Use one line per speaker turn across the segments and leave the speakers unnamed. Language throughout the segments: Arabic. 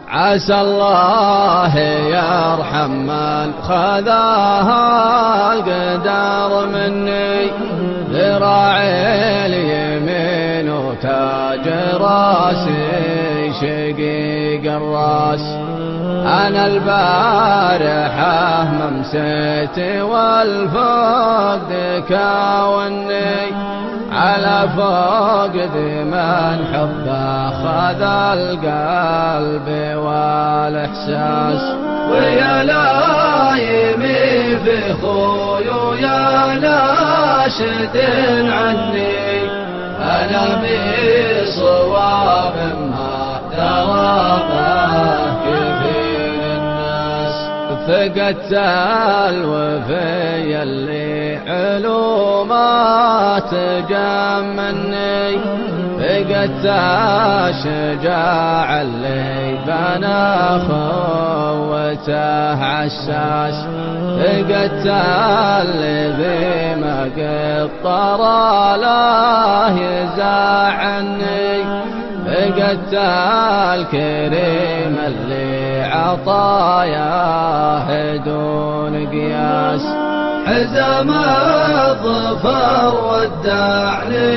عسى الله يرحم من خذاها القدر مني، ذراعي اليمين وتاج راسي شقيق الراس. أنا البارحة ممسيت والفقد كاوني، على فقد من حبه خذ القلب والإحساس. ويا لايمي في خوي ويا ناشد عني، أنا بصواب ما دربه كثير الناس. فقدت الوفي اللي علومات جمني، فقدت الشجاع اللي بنى خوته عساس. فقدت الذي ما قطر لا يزعني، فقدت الكريم اللي عطاياه دون قياس. حزم الظفر ودعني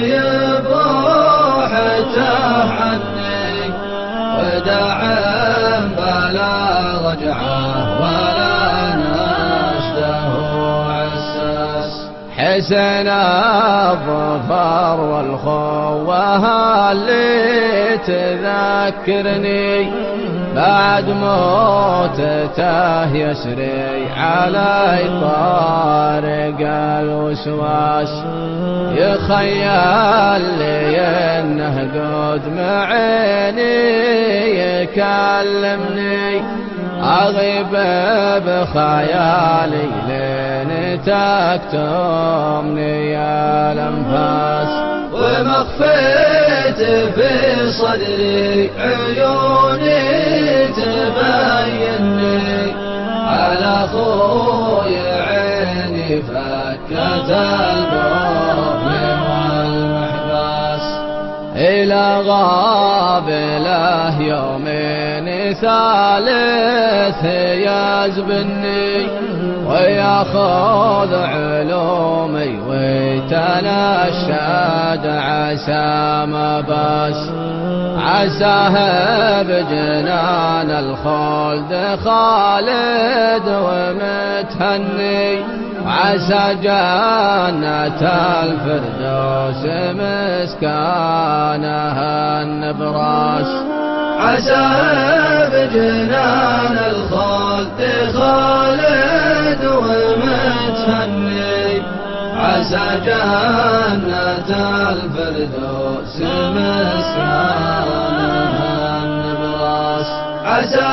بروحته عني، ودعم بلا رجعه ولا نشده عساس. حسن الظفر والخوة اللي تذكرني، بعد موتته يسري علي طارق الوسواس. يخيل لي انه قد معيني يكلمني، اغيب بخيالي لين تكتمني الانفاس. ومخفيت في صدري عيوني تبيني، على خوي عيني فكت البغض والمحباس. إلى غاب له يومين ثالث يزبني، وياخذ علومي ويتنشد عسى ما بس. عساه بجنان الخلد خالد ومتهني، عسى جنة الفردوس مسكانها النبراس. عسى بجنان الخلد خالد ومتهني، عسى جنة الفردوس مسكانها النبراس. عسى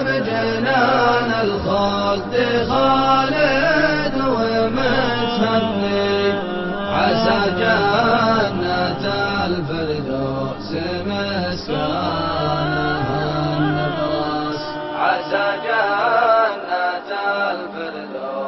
بجنان الخلد خالد ومتهني، عسى جنة الفردوس مسكانها